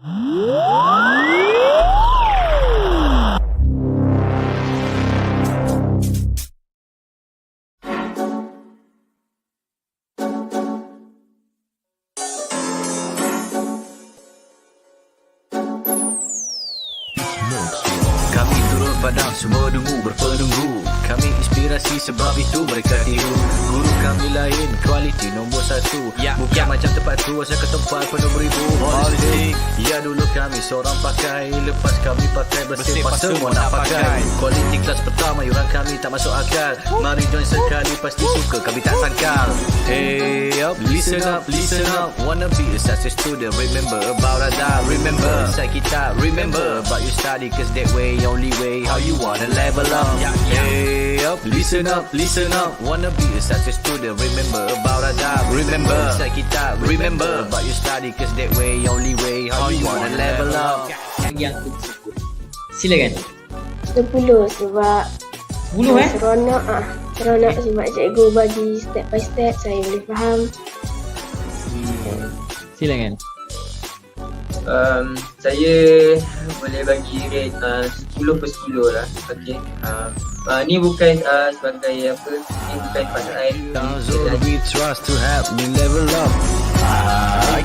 Kami turun padang, semua dungu berpenunggu. Kami inspirasi sebab itu mereka tiru. Guru kami lain, kualiti nombor 1. Bukan macam tempat tu, asal ke tempat penuh beribu politik. Ya dulu kami seorang pakai, lepas kami pakai bersih pas semua nak pakai. Kualiti kelas pertama, yuran kami tak masuk akal. Mari join sekali, pasti suka kami tak sangkal. Hey up, listen up, listen up. Wanna be a success student, remember about Radar. Remember, inside kita, remember about you study, cause that way, only way, how you wanna level up. Hey up, listen up, listen up. Wanna be a success student, remember about Radar. Remember, inside kita, remember about you study, cause that way, only way, how you wanna level up. Yang tersebut. Silakan. 10 sebab 10 seronok sebab cikgu bagi step by step, saya boleh faham. Silakan. Saya boleh bagi rate 10 per 10 lah. Okay. Ni bukan sebagai apa, ni bukan pasal Zone we trust to help me level up.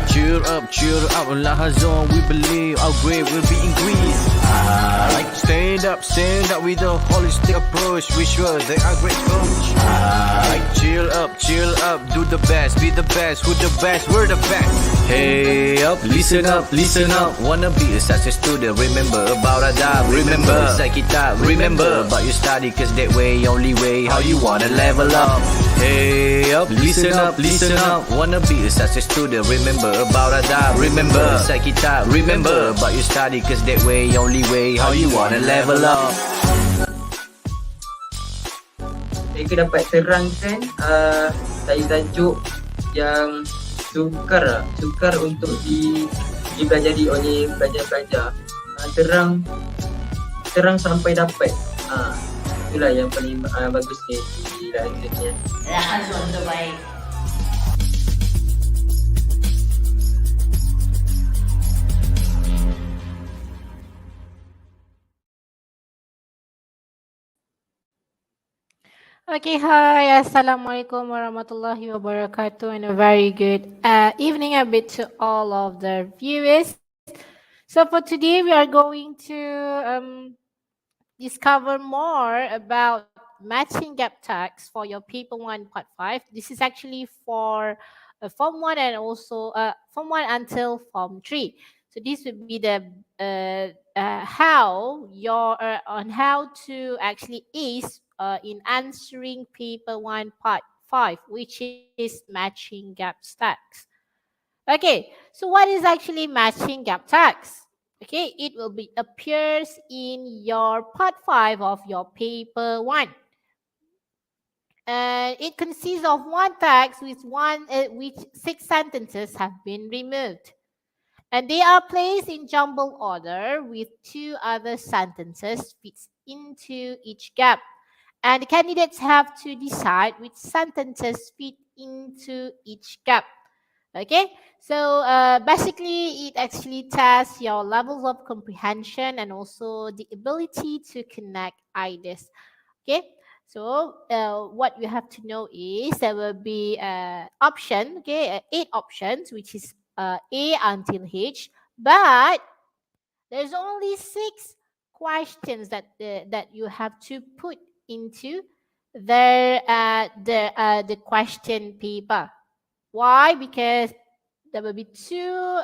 Cheer up, Lahazon, we believe our grade will be increased. Stand up with a holistic approach, we sure they are great coach. Chill up, do the best, be the best, who the best, we're the best. Hey up, listen up, wanna be a success student, remember about Radar. Remember, inside kita, remember about your study, cause that way, only way, how you wanna level up. Hey up, listen up, wanna be a success student, remember about Radar. Remember, inside kita, remember about your study, cause that way, only way, how you wanna level up. mereka dapat terangkan tajuk yang sukar untuk dipelajari oleh pelajar-pelajar. Terang sampai dapat. Itulah yang paling bagus di dalam ni. Azwan terbaik. Okay, hi, Assalamualaikum warahmatullahi wabarakatuh, and a very good evening a bit to all of the viewers. So for today, we are going to discover more about matching gap tags for your paper 1 part 5. This is actually for form 1 and also form 1 until form 3. So this would be the how to actually ace in answering paper 1 part 5, which is matching gap tags. Okay, so what is actually matching gap tags? Okay, it will be appears in your part 5 of your paper 1. And it consists of one tag with which 6 sentences have been removed. And they are placed in jumble order with 2 other sentences fits into each gap. And the candidates have to decide which sentences fit into each gap. Okay, so basically it actually tests your levels of comprehension and also the ability to connect ideas. Okay, so what you have to know is there will be option, 8 options, which is A until H, but there's only 6 questions that you have to put into the question paper. Why? Because there will be 2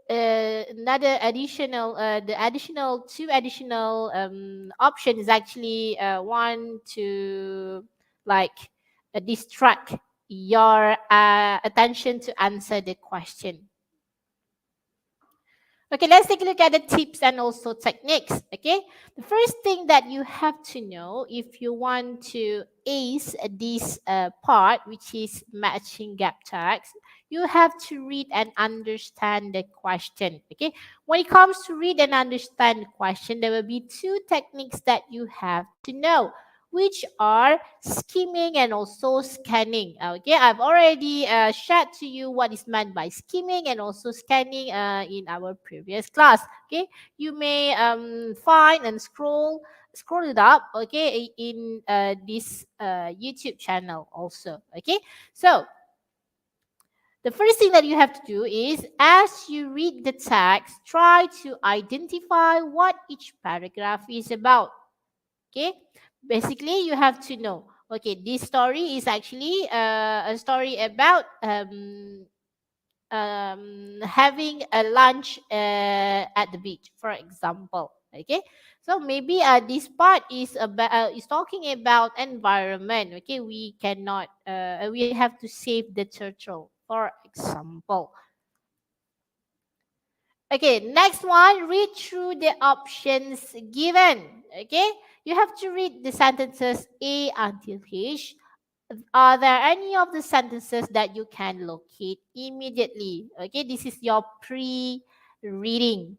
another additional the additional 2 additional option is actually one to distract your attention to answer the question. Okay, let's take a look at the tips and also techniques. Okay, the first thing that you have to know if you want to ace this part, which is matching gap tags, you have to read and understand the question. Okay, when it comes to read and understand the question, there will be 2 techniques that you have to know. which are skimming and also scanning. Okay, I've already shared to you what is meant by skimming and also scanning in our previous class. Okay, you may find and scroll it up, okay, in this YouTube channel also. Okay, so the first thing that you have to do is, as you read the text, try to identify what each paragraph is about. Okay, basically you have to know, okay, this story is actually a story about having a lunch at the beach, for example. Okay, so maybe this part is about is talking about environment. Okay, we cannot we have to save the turtle, for example. Okay, next one, read through the options given. Okay, you have to read the sentences A until H. Are there any of the sentences that you can locate immediately? Okay, this is your pre-reading.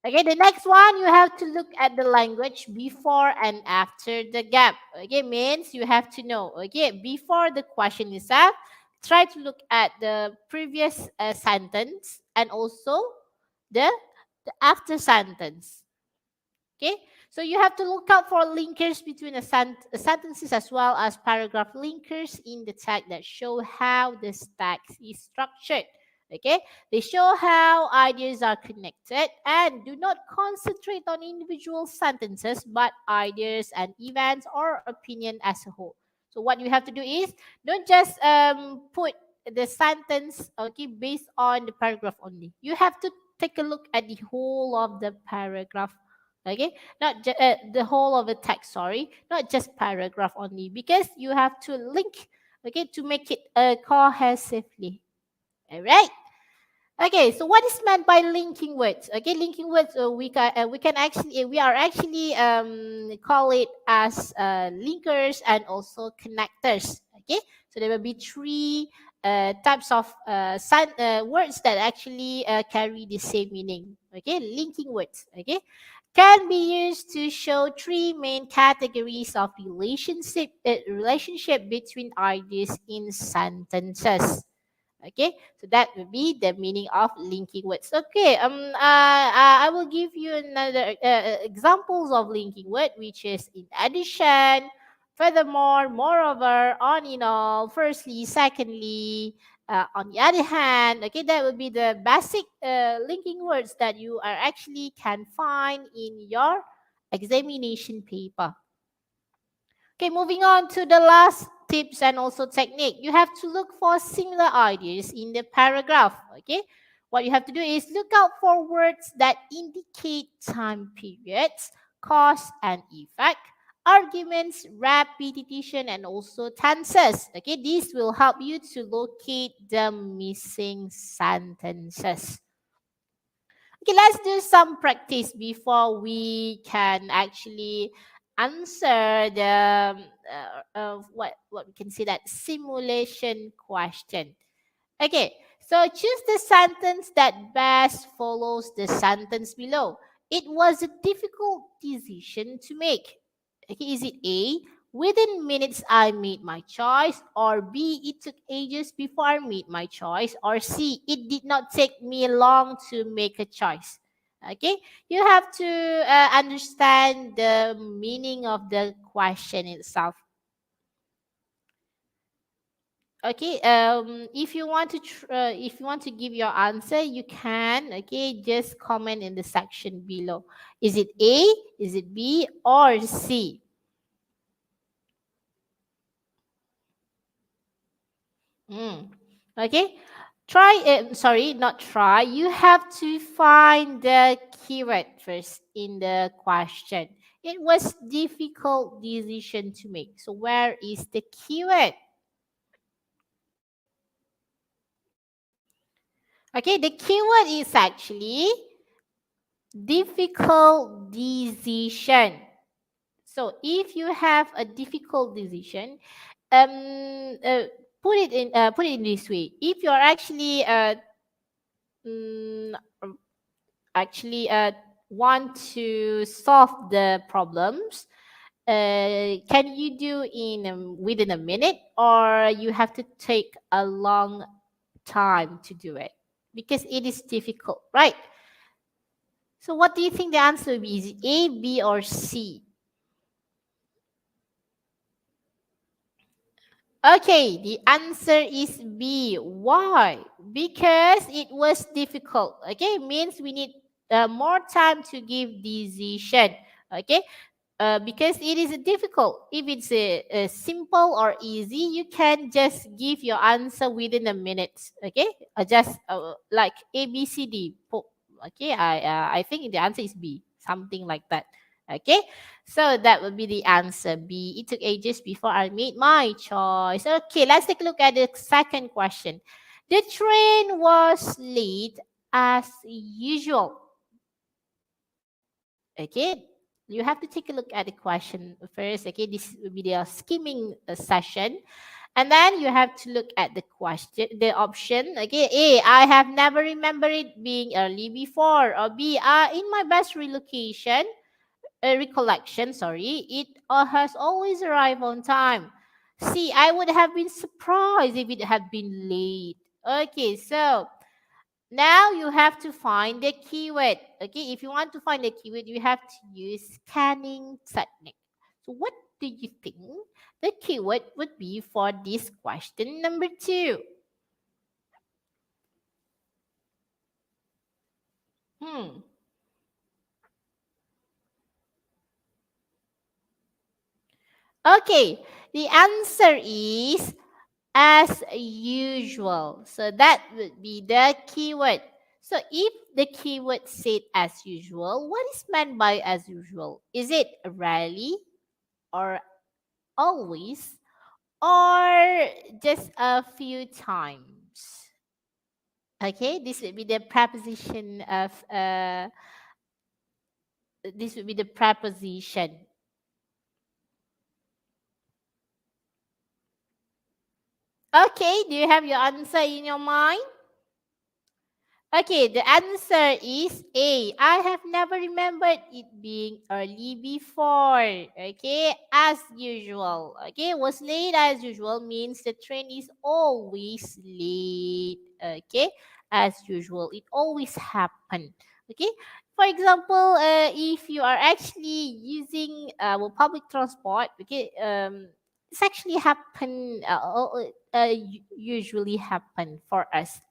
Okay, the next one, you have to look at the language before and after the gap. Okay, means you have to know, okay, before the question is asked, try to look at the previous sentence and also the, the after sentence. Okay, so you have to look out for linkers between sentences as well as paragraph linkers in the text that show how the text is structured. Okay, they show how ideas are connected and do not concentrate on individual sentences but ideas and events or opinion as a whole. So what you have to do is, don't just put the sentence, okay, based on the paragraph only. You have to take a look at the whole of the paragraph. Okay, not the whole of the text, sorry, not just paragraph only, because you have to link, okay, to make it cohesively. All right. Okay, so what is meant by linking words? Okay, linking words, we can actually we are actually call it as linkers and also connectors. Okay, so there will be three types of words that actually carry the same meaning. Okay, linking words. Okay, can be used to show three main categories of relationship between ideas in sentences. Okay, so that will be the meaning of linking words. Okay, I will give you another examples of linking word, which is in addition, furthermore, moreover, on in all, firstly, secondly. On the other hand, okay, that will be the basic linking words that you are actually can find in your examination paper. Okay, moving on to the last tips and also technique. You have to look for similar ideas in the paragraph. Okay, what you have to do is look out for words that indicate time periods, cause and effect, arguments, repetition, and also tenses. Okay, this will help you to locate the missing sentences. Okay, let's do some practice before we can actually answer the what we can say that simulation question. Okay, so choose the sentence that best follows the sentence below. It was a difficult decision to make. Okay, is it A? Within minutes I made my choice, or B? It took ages before I made my choice, or C? It did not take me long to make a choice. Okay, you have to understand the meaning of the question itself. Okay, if you want to if you want to give your answer, you can, okay, just comment in the section below. Is it A, is it B, or C? Okay, try it, sorry, not try, you have to find the keyword first in the question. It was difficult decision to make, so where is the keyword? Okay, the keyword is actually difficult decision. So if you have a difficult decision, put it in this way. If you're actually mm, actually want to solve the problems, can you do in within a minute, or you have to take a long time to do it because it is difficult, right? So what do you think the answer will be? Is it A, B, or C? Okay, the answer is B. Why? Because it was difficult. Okay, means we need more time to give decision. Okay, because it is difficult. If it's a simple or easy, you can just give your answer within a minute. Okay, just like A, B, C, D. Okay, I think the answer is B, something like that. Okay, so that would be the answer B. It took ages before I made my choice. Okay, let's take a look at the second question. The train was late as usual. Okay, you have to take a look at the question first. Okay, this will be the skimming session. And then you have to look at the question, the option. Okay, A, I have never remembered it being early before. Or B, in my best recollection, sorry, it has always arrived on time. C, I would have been surprised if it had been late. Okay, so now you have to find the keyword. Okay, if you want to find the keyword, you have to use scanning technique. So what do you think the keyword would be for this question number 2? Hmm. Okay, the answer is as usual. So that would be the keyword. So if the keyword said as usual, what is meant by as usual? Is it rarely or always or just a few times? Okay, this would be the preposition of this would be the preposition. Okay, do you have your answer in your mind? Okay, the answer is A. I have never remembered it being early before. Okay, as usual. Okay, was late as usual means the train is always late. Okay, as usual. It always happen. Okay, for example, if you are actually using public transport, okay, it's actually happen, usually happen for us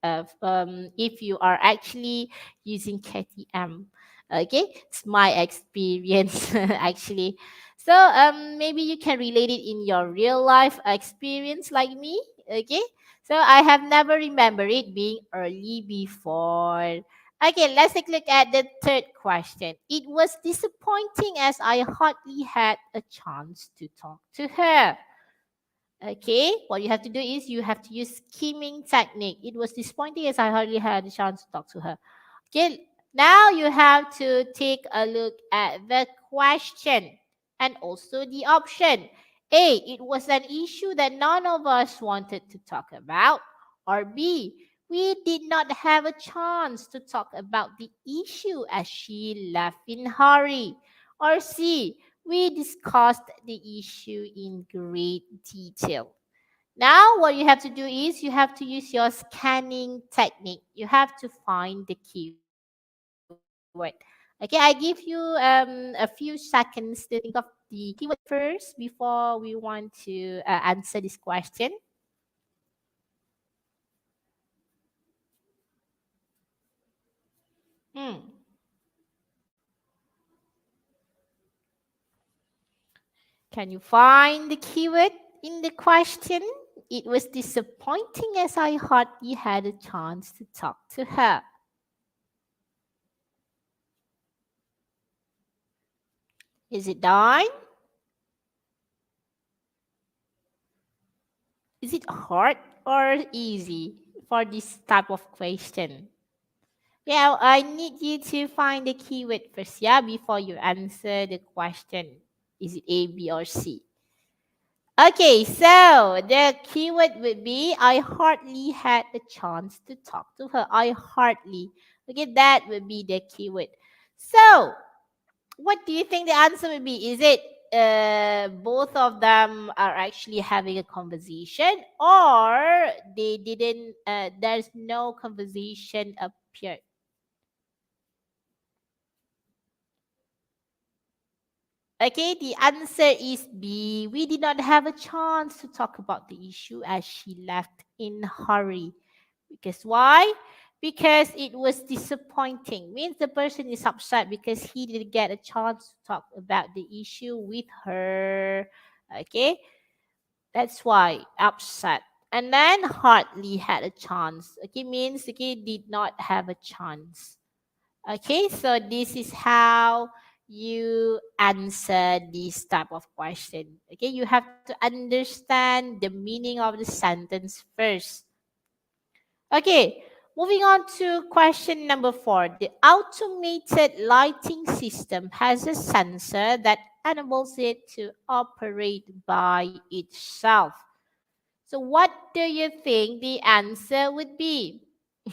if you are actually using KTM. Okay, it's my experience actually. So maybe you can relate it in your real life experience like me. Okay, so I have never remembered it being early before. Okay, let's take a look at the third question. It was disappointing as I hardly had a chance to talk to her. Okay, what you have to do is you have to use skimming technique. It was disappointing as I hardly had a chance to talk to her. Okay, now you have to take a look at the question and also the option. A, it was an issue that none of us wanted to talk about. Or B, we did not have a chance to talk about the issue as she left in hurry. Or C, we discussed the issue in great detail. Now, what you have to do is you have to use your scanning technique. You have to find the keyword. Okay, I give you a few seconds to think of the keyword first before we want to answer this question. Hmm. Can you find the keyword in the question? It was disappointing as I hardly had a chance to talk to her. Is it done? Is it hard or easy for this type of question? Yeah, I need you to find the keyword first, yeah, before you answer the question. Is it A, B, or C? Okay, so the keyword would be I hardly had a chance to talk to her. I hardly. Okay, that would be the keyword. So, what do you think the answer would be? Is it both of them are actually having a conversation, or they didn't there's no conversation appeared? Okay, the answer is B. We did not have a chance to talk about the issue as she left in a hurry. Because why? Because it was disappointing. Means the person is upset because he didn't get a chance to talk about the issue with her. Okay, that's why upset. And then hardly had a chance. Okay, means okay did not have a chance. Okay, so this is how you answer this type of question. Okay, you have to understand the meaning of the sentence first. Okay, moving on to question number 4. The automated lighting system has a sensor that enables it to operate by itself. So, what do you think the answer would be?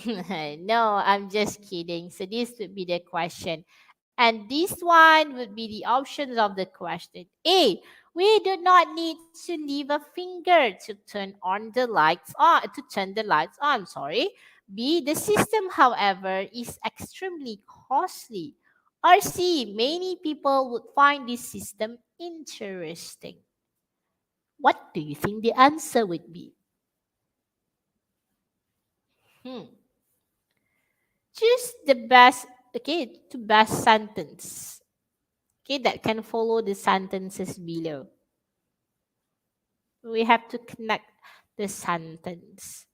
No, I'm just kidding. So, this would be the question. And this one would be the options of the question. A. We do not need to leave a finger to turn on the lights on to turn the lights on, sorry. B. The system, however, is extremely costly. Or C. Many people would find this system interesting. What do you think the answer would be? Hmm. Choose the best, okay, to best sentence, okay, that can follow the sentences below. We have to connect the sentence.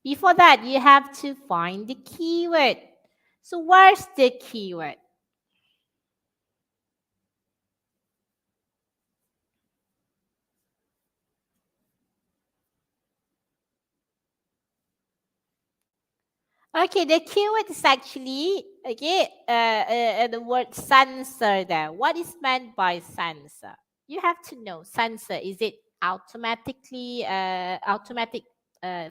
Before that, you have to find the keyword. So where's the keyword? Okay, the keyword is actually okay. The word sensor there. What is meant by sensor? You have to know sensor. Is it automatic uh,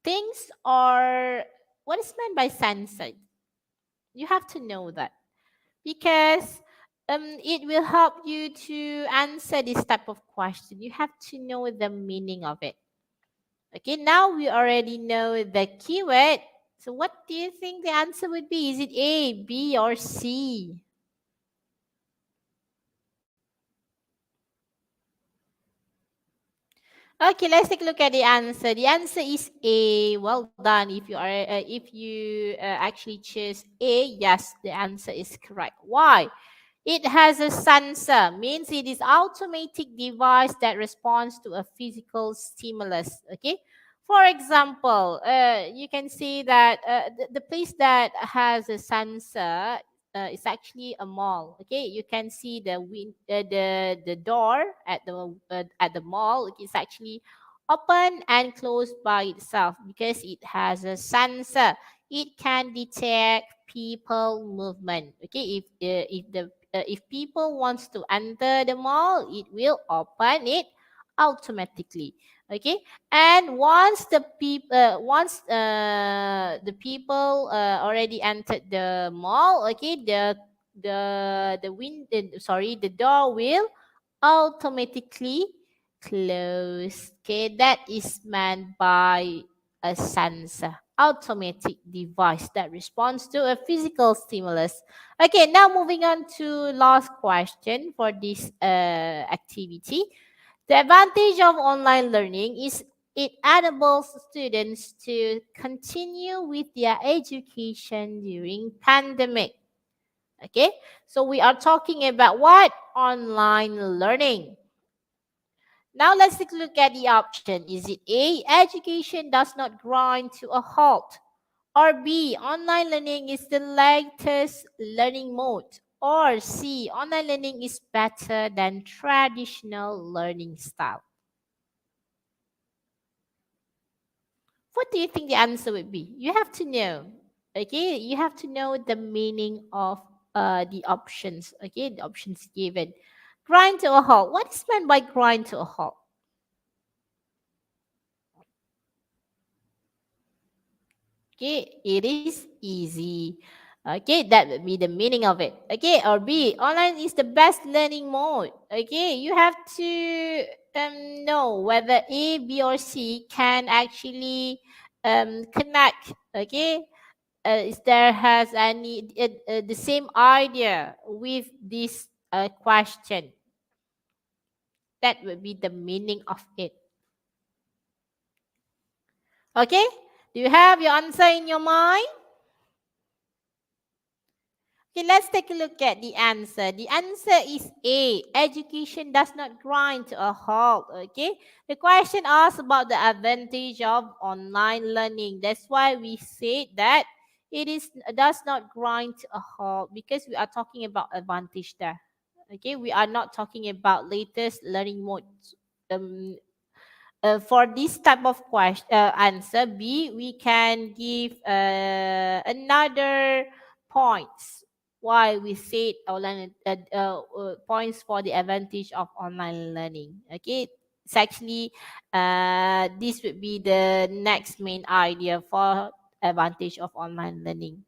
things, or what is meant by sensor? You have to know that because it will help you to answer this type of question. You have to know the meaning of it. Okay, now we already know the keyword. So what do you think the answer would be? Is it A, B, or C? Okay, let's take a look at the answer. The answer is A. Well done. If you actually choose A, yes, the answer is correct. Why? It has a sensor, means it is automatic device that responds to a physical stimulus. Okay. For example, you can see that the place that has a sensor is actually a mall. Okay, you can see the door at the mall. It's actually open and closed by itself because it has a sensor. It can detect people movement. Okay, if people wants to enter the mall, it will open it automatically. Okay, and once the people already entered the mall, okay, the door will automatically close. Okay, that is meant by a sensor, automatic device that responds to a physical stimulus. Okay, now moving on to last question for this activity. The advantage of online learning is it enables students to continue with their education during pandemic. Okay, so we are talking about what? Online learning. Now let's take a look at the option. Is it A, education does not grind to a halt? Or B, online learning is the latest learning mode? Or C, online learning is better than traditional learning style? What do you think the answer would be? You have to know. Okay, you have to know the meaning of the options. Okay, the options given. Grind to a halt. What is meant by grind to a halt? Okay, it is easy. Okay, that would be the meaning of it. Okay, or B, online is the best learning mode. Okay, you have to know whether A, B, or C can actually connect. Okay, is there has any the same idea with this question. That would be the meaning of it. Okay, do you have your answer in your mind? Okay, let's take a look at the answer. The answer is A. Education does not grind to a halt. Okay, the question asks about the advantage of online learning. That's why we said that it is does not grind to a halt because we are talking about advantage there. Okay, we are not talking about latest learning modes. Um, for this type of question answer B, we can give another points why we said online points for the advantage of online learning. Okay, it's actually this would be the next main idea for advantage of online learning.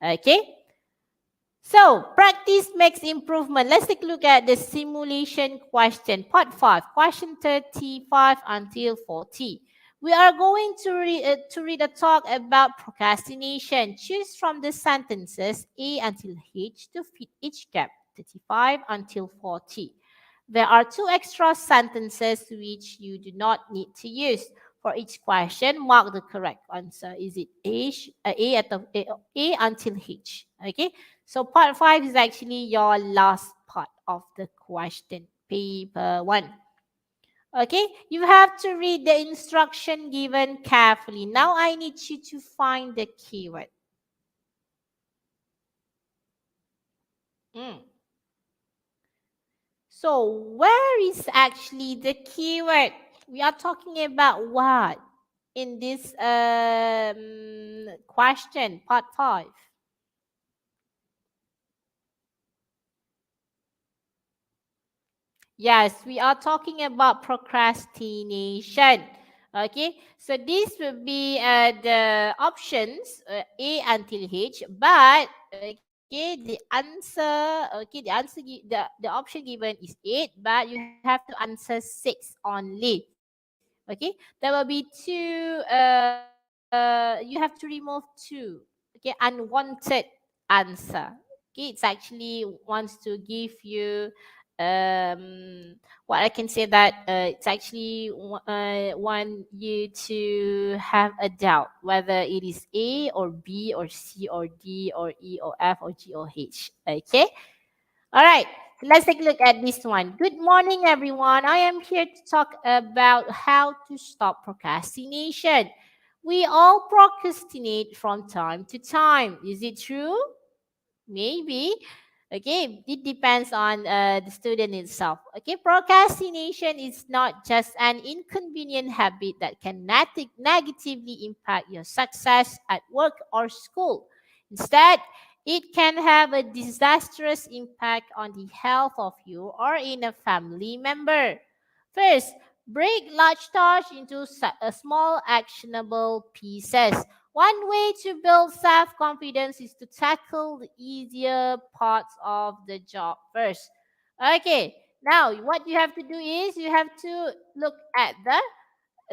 Okay, so, practice makes improvement. Let's take a look at the simulation question. Part 5, question 35 until 40. We are going to read a talk about procrastination. Choose from the sentences A until H to fit each gap, 35 until 40. There are two extra sentences which you do not need to use. For each question, mark the correct answer. Is it A until H? Okay. So part 5 is actually your last part of the question, paper 1. Okay, you have to read the instruction given carefully. Now I need you to find the keyword. Mm. So where is actually the keyword? We are talking about what in this question, part 5? Yes, we are talking about procrastination. Okay, so this will be the options A until H, but okay, the the option given is 8, but you have to answer 6 only. Okay, there will be two. You have to remove two. Okay, unwanted answer. Okay, it's actually wants to give you what I can say that it's actually want you to have a doubt whether it is A or B or C or D or E or F or G or H. Okay, all right. Let's take a look at this one. Good morning, everyone. I am here to talk about how to stop procrastination. We all procrastinate from time to time. Is it true? Maybe. Okay, it depends on the student itself. Okay, procrastination is not just an inconvenient habit that can negatively impact your success at work or school. Instead, it can have a disastrous impact on the health of you or in a family member. First, break large tasks into small actionable pieces. One way to build self confidence is to tackle the easier parts of the job first. Okay, now what you have to do is you have to look at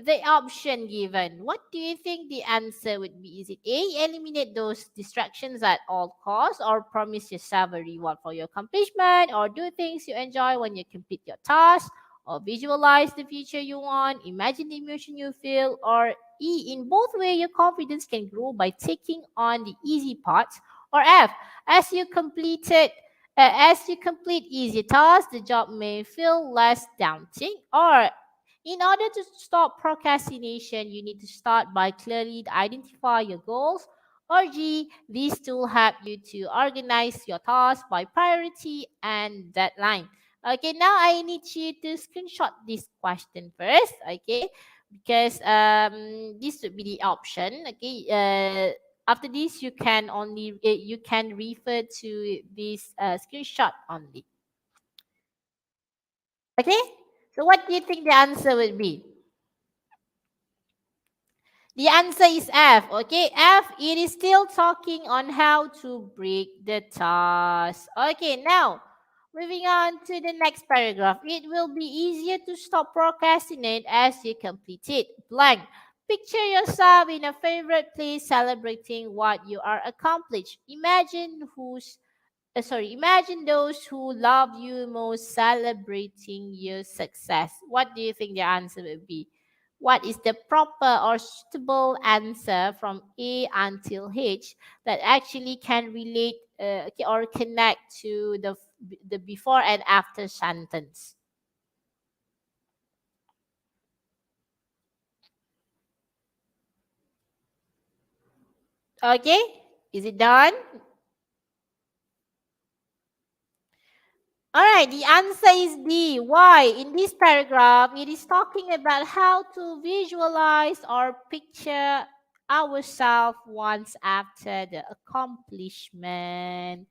the option given. What do you think the answer would be? Is it A, eliminate those distractions at all costs, or promise yourself a reward for your accomplishment, or do things you enjoy when you complete your task, or visualize the future you want, imagine the emotion you feel, or E, in both ways, your confidence can grow by taking on the easy parts, or F, as you completed as you complete easy tasks, the job may feel less daunting, or in order to stop procrastination, you need to start by clearly identify your goals. Or G, these tools help you to organize your tasks by priority and deadline. Okay, now I need you to screenshot this question first. Okay, because this would be the option. Okay, after this you can refer to this screenshot only. Okay, so what do you think the answer would be? The answer is F. Okay, F, it is still talking on how to break the task. Okay, now moving on to the next paragraph. It will be easier to stop procrastinate as you complete it. Blank. Picture yourself in a favorite place celebrating what you are accomplished. Imagine those who love you most celebrating your success. What do you think the answer would be? What is the proper or suitable answer from A until H that actually can relate or connect to the before and after sentence? Okay, is it done? All right, the answer is D. Why? In this paragraph, it is talking about how to visualize or picture ourselves once after the accomplishment.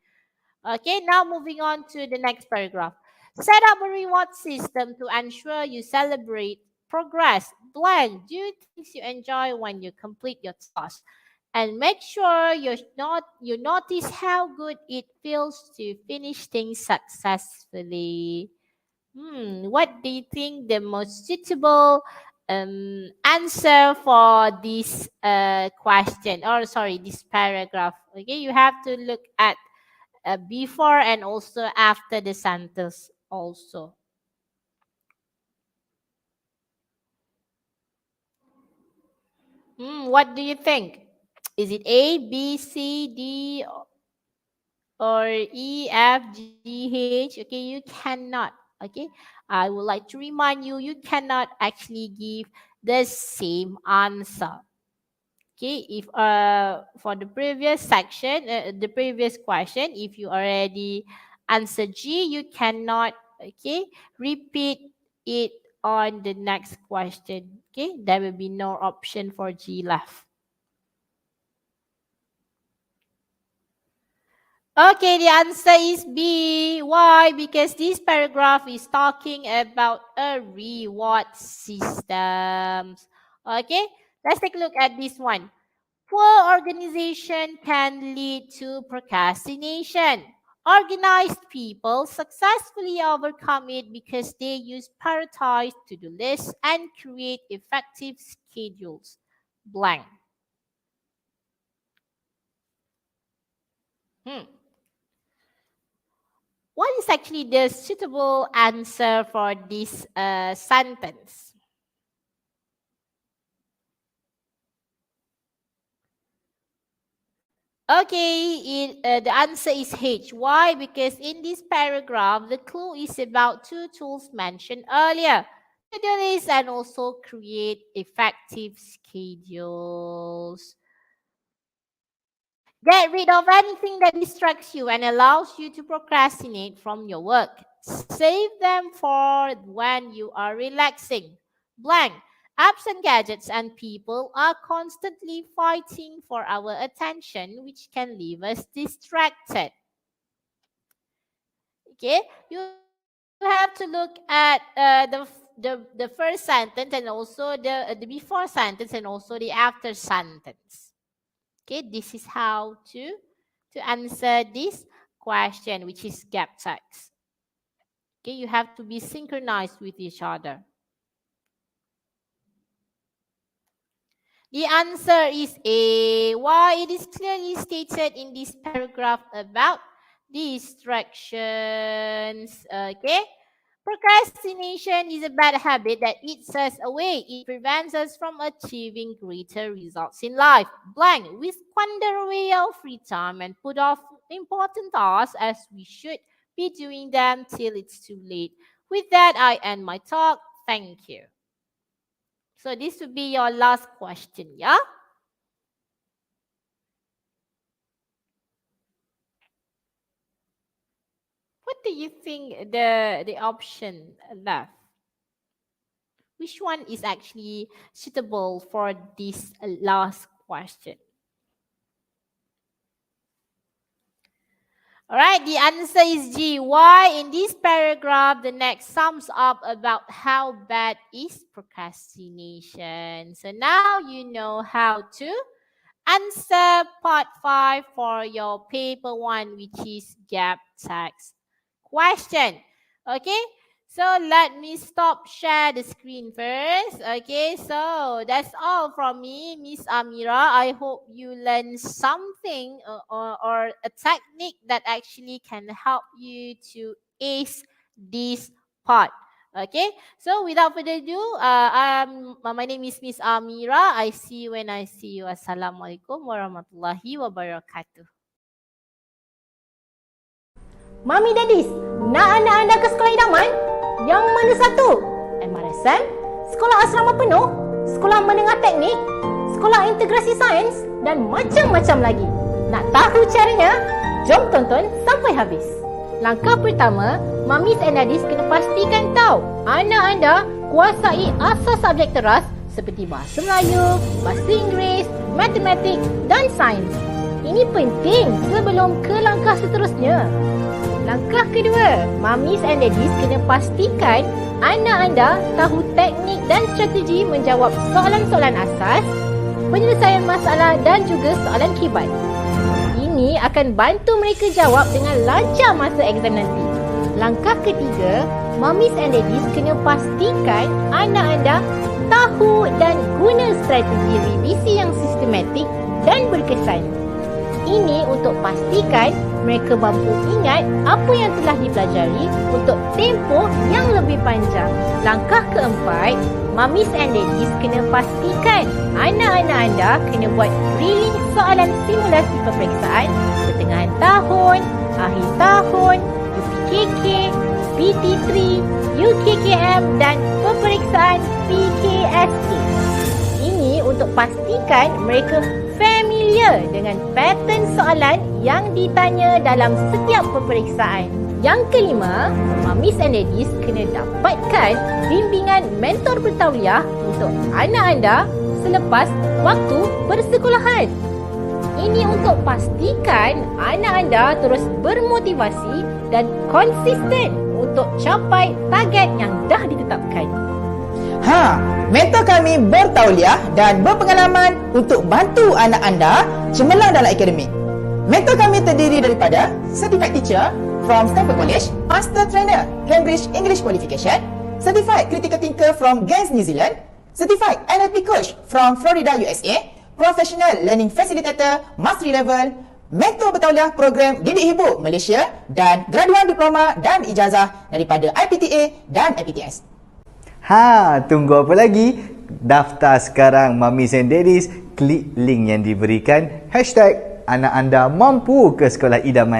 Okay, now moving on to the next paragraph. Set up a reward system to ensure you celebrate progress. Blank. Do things you enjoy when you complete your task. And make sure you notice how good it feels to finish things successfully. What do you think the most suitable answer for this question, or sorry, this paragraph? Okay, you have to look at before and also after the sentence also. What do you think? Is it A, B, C, D, or E, F, G, H? Okay, you cannot. Okay, I would like to remind you, you cannot actually give the same answer. Okay, if for the previous section, the previous question, if you already answer G, you cannot, okay, repeat it on the next question. Okay, there will be no option for G left. Okay, the answer is B. Why? Because this paragraph is talking about a reward system. Okay, let's take a look at this one. Poor organization can lead to procrastination. Organized people successfully overcome it because they use prioritized to-do lists and create effective schedules. Blank. Hmm. What is actually the suitable answer for this sentence? Okay, the answer is H. Why? Because in this paragraph, the clue is about two tools mentioned earlier. To-do list and also create effective schedules. Get rid of anything that distracts you and allows you to procrastinate from your work. Save them for when you are relaxing. Blank. Apps and gadgets and people are constantly fighting for our attention, which can leave us distracted. Okay, you have to look at the first sentence and also the before sentence and also the after sentence. Okay, this is how to answer this question, which is gap text. Okay, you have to be synchronized with each other. The answer is A. Why? It is clearly stated in this paragraph about distractions. Okay. Procrastination is a bad habit that eats us away. It prevents us from achieving greater results in life. Blank. We squander away our free time and put off important tasks as we should be doing them till it's too late. With that, I end my talk. Thank you. So this would be your last question, yeah? What do you think the option left? Which one is actually suitable for this last question? Alright, the answer is G. Why? In this paragraph, the next sums up about how bad is procrastination. So now you know how to answer part 5 for your paper 1, which is gap text question. Okay, so let me stop share the screen first. Okay, so that's all from me, Miss Amira. I hope you learned something or a technique that actually can help you to ace this part. Okay, so without further ado, my name is Miss Amira. I see you when I see you. Assalamualaikum warahmatullahi wabarakatuh. Mami Daddies, nak anak anda ke sekolah idaman? Yang mana satu? MRSM? Sekolah asrama penuh? Sekolah menengah teknik? Sekolah integrasi sains? Dan macam-macam lagi. Nak tahu caranya? Jom tonton sampai habis. Langkah pertama, Mamis and Daddies kena pastikan tahu anak anda kuasai asas subjek teras seperti bahasa Melayu, bahasa Inggeris, matematik dan sains. Ini penting sebelum ke langkah seterusnya. Langkah kedua, Mamis and Daddies kena pastikan anak anda tahu teknik dan strategi menjawab soalan-soalan asas, penyelesaian masalah dan juga soalan khibat. Ini akan bantu mereka jawab dengan lancar masa exam nanti. Langkah ketiga, Mamis and Daddies kena pastikan anak anda tahu dan guna strategi revisi yang sistematik dan berkesan. Ini untuk pastikan mereka mampu ingat apa yang telah dipelajari untuk tempoh yang lebih panjang. Langkah keempat, Mamis and Daddies kena pastikan anak-anak anda kena buat drilling soalan simulasi peperiksaan pertengahan tahun, akhir tahun, UPKK, PT3, UKKM dan peperiksaan PKSK. Ini untuk pastikan mereka familiar dengan pattern soalan yang ditanya dalam setiap peperiksaan. Yang kelima, Mamis and Daddies kena dapatkan bimbingan mentor bertauliah untuk anak anda selepas waktu persekolahan. Ini untuk pastikan anak anda terus bermotivasi dan konsisten untuk capai target yang dah ditetapkan. Mentor kami bertauliah dan berpengalaman untuk bantu anak anda cemerlang dalam akademik. Mentor kami terdiri daripada Certified Teacher from Stanford College, Master Trainer, Cambridge English Qualification, Certified Critical Thinker from Ghent, New Zealand, Certified NLP Coach from Florida, USA, Professional Learning Facilitator, Mastery Level, Mentor Bertauliah Program Didik Hibur Malaysia dan Graduan Diploma dan Ijazah daripada IPTA dan IPTS. Tunggu apa lagi? Daftar sekarang Mamis and Daddies, klik link yang diberikan, #anak anda mampu ke sekolah idaman.